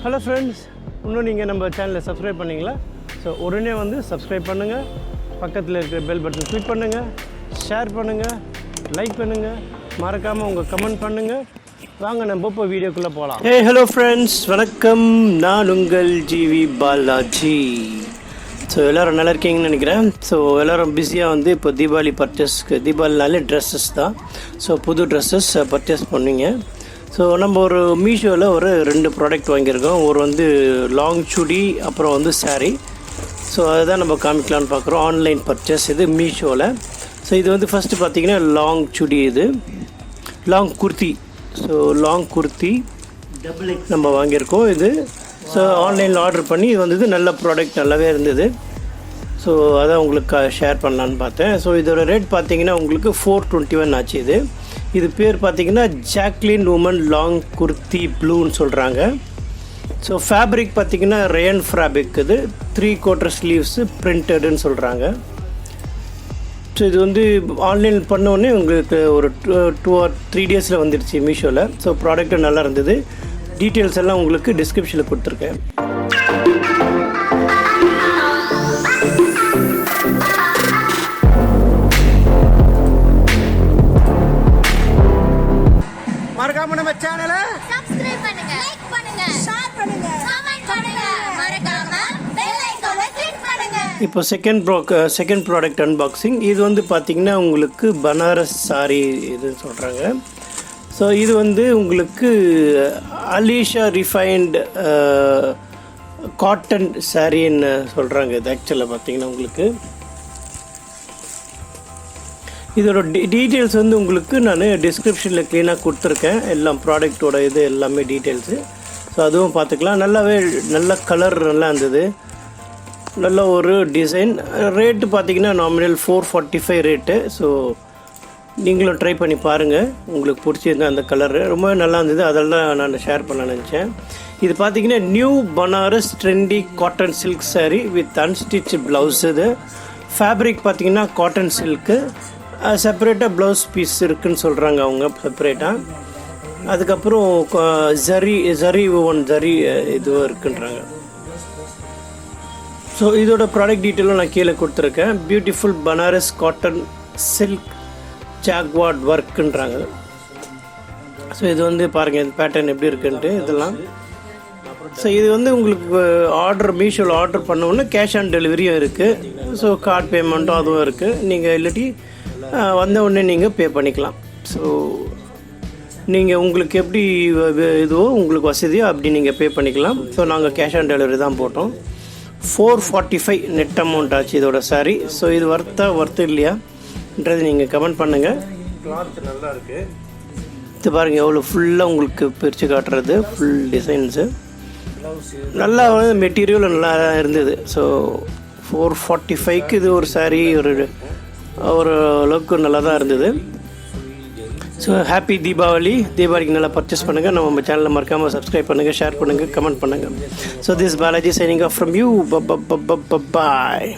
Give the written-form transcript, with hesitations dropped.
Hello friends, இன்னும் நீங்கள் நம்ம சேனலை சப்ஸ்கிரைப் பண்ணிங்களா? ஸோ உடனே வந்து சப்ஸ்கிரைப் பண்ணுங்கள், பக்கத்தில் இருக்கிற பெல் பட்டன் கிளிக் பண்ணுங்கள், ஷேர் பண்ணுங்கள், லைக் பண்ணுங்கள், மறக்காமல் உங்கள் கமெண்ட் பண்ணுங்கள். வாங்க நம்ம இப்போ வீடியோக்குள்ளே போகலாம். ஹலோ ஃப்ரெண்ட்ஸ், வணக்கம். நான் உங்கள் gvbalajeee. ஸோ எல்லோரும் நல்லா இருக்கீங்கன்னு நினைக்கிறேன். ஸோ எல்லோரும் பிஸியாக வந்து இப்போ தீபாவளி பர்ச்சேஸ்க்கு, தீபாவளினாலே ட்ரெஸ்ஸஸ் தான். ஸோ புது ட்ரெஸ்ஸஸ் பர்ச்சேஸ் பண்ணுவீங்க. ஸோ நம்ம ஒரு மீஷோவில் ஒரு 2 ப்ராடக்ட் வாங்கியிருக்கோம். ஒரு வந்து லாங் சுடி, அப்புறம் வந்து சாரீ. ஸோ அதுதான் நம்ம காமிக்கலான்னு பார்க்குறோம். ஆன்லைன் பர்ச்சேஸ் இது மீஷோவில். ஸோ இது வந்து ஃபஸ்ட்டு பார்த்திங்கன்னா லாங் சுடி, இது long kurti. So long kurti நம்ம வாங்கியிருக்கோம் இது. ஸோ ஆன்லைனில் ஆர்டர் பண்ணி இது வந்தது. நல்ல ப்ராடக்ட், நல்லாவே இருந்தது. ஸோ அதான் உங்களுக்கு ஷேர் பண்ணலான்னு பார்த்தேன். ஸோ இதோட ரேட் பார்த்திங்கன்னா உங்களுக்கு 421 ஆச்சு. இது பேர் பார்த்திங்கன்னா ஜாக்லின் உமன் லாங் குர்த்தி ப்ளூன்னு சொல்கிறாங்க. ஸோ ஃபேப்ரிக் பார்த்திங்கன்னா ரயன் ஃபேப்ரிக். இது 3/4 ஸ்லீவ்ஸு பிரிண்டடுன்னு சொல்கிறாங்க. ஸோ இது வந்து ஆன்லைன் பண்ணோடனே உங்களுக்கு ஒரு 2 or 3 டேஸில் வந்துடுச்சு மீஷோவில். ஸோ ப்ராடக்ட்டும் நல்லா இருந்தது. டீட்டெயில்ஸ் எல்லாம் உங்களுக்கு டிஸ்கிரிப்ஷனில் கொடுத்துருக்கேன். மறக்காம நம்ம சேனலை சப்ஸ்கிரைப் பண்ணுங்க, லைக் பண்ணுங்க, ஷேர் பண்ணுங்க, கமெண்ட் பண்ணுங்க, மறக்காம பெல் ஐகானை கிளிக் பண்ணுங்க. இப்போ செகண்ட் ப்ராடக்ட் அன்பாக்சிங். இது வந்து பார்த்திங்கன்னா உங்களுக்கு பனாரஸ் சாரி இதுன்னு சொல்கிறாங்க. ஸோ இது வந்து உங்களுக்கு அலிஷா ரிஃபைன்டு காட்டன் சாரின்னு சொல்கிறாங்க. இது ஆக்சுவலாக பார்த்திங்கன்னா உங்களுக்கு இதோட டீட்டெயில்ஸ் வந்து உங்களுக்கு நான் டிஸ்கிரிப்ஷனில் க்ளீனாக கொடுத்துருக்கேன். எல்லாம் ப்ராடக்டோட இது எல்லாமே டீட்டெயில்ஸு. ஸோ அதுவும் பார்த்துக்கலாம். நல்ல கலர் நல்லா இருந்தது. நல்ல ஒரு டிசைன். ரேட்டு பார்த்திங்கன்னா நாமினல் 445 ரேட்டு. ஸோ நீங்களும் ட்ரை பண்ணி பாருங்கள், உங்களுக்கு பிடிச்சிருந்தா. அந்த கலரு ரொம்ப நல்லா இருந்தது, அதெல்லாம் நான் ஷேர் பண்ண நினச்சேன். இது பார்த்திங்கன்னா new Banaras trendy cotton silk sari with unstitch blouse. இது ஃபேப்ரிக் பார்த்திங்கன்னா காட்டன் சில்க்கு. செப்பரேட்டாக ப்ளவுஸ் பீஸ் இருக்குதுன்னு சொல்கிறாங்க அவங்க, செப்பரேட்டாக. அதுக்கப்புறம் ஜரி இதுவும் இருக்குன்றாங்க. ஸோ இதோட ப்ராடக்ட் டீட்டெயிலும் நான் கீழே கொடுத்துருக்கேன். Beautiful Banaras cotton silk jacquard ஒர்க்குன்றாங்க. ஸோ இது வந்து பாருங்கள், இந்த பேட்டர்ன் எப்படி இருக்குன்ட்டு இதெல்லாம். ஸோ இது வந்து உங்களுக்கு மீஷோவில் ஆர்டர் பண்ணோன்னா கேஷ் ஆன் டெலிவரியும் இருக்குது. ஸோ கார்டு பேமெண்ட்டும் அதுவும் இருக்குது. நீங்கள் இல்லாட்டி வந்த உடனே நீங்கள் பே பண்ணிக்கலாம். ஸோ நீங்கள் உங்களுக்கு எப்படி இதுவோ உங்களுக்கு வசதியோ அப்படி நீங்கள் பே பண்ணிக்கலாம். ஸோ நாங்கள் கேஷ் ஆன் டெலிவரி தான் போட்டோம். 445 நெட் அமௌண்ட் ஆச்சு இதோட சாரி. ஸோ இது ஒர்த்து இல்லையான்றது நீங்கள் கமெண்ட் பண்ணுங்கள். கிளாத் நல்லா இருக்குது. இது பாருங்கள் எவ்வளோ ஃபுல்லாக உங்களுக்கு பிரித்து காட்டுறது, ஃபுல் டிசைன்ஸு நல்லா மெட்டீரியல் நல்லா இருந்தது. ஸோ 445க்கு இது ஒரு சாரி ஒரு அளவுக்கு நல்லா தான் இருந்தது. ஸோ ஹாப்பி தீபாவளிக்கு நல்லா பர்ச்சேஸ் பண்ணுங்கள். நம்ம சேனலில் மறக்காமல் சப்ஸ்கிரைப் பண்ணுங்கள், ஷேர் பண்ணுங்கள், கமெண்ட் பண்ணுங்கள். So this Balaji signing off from you. Bye.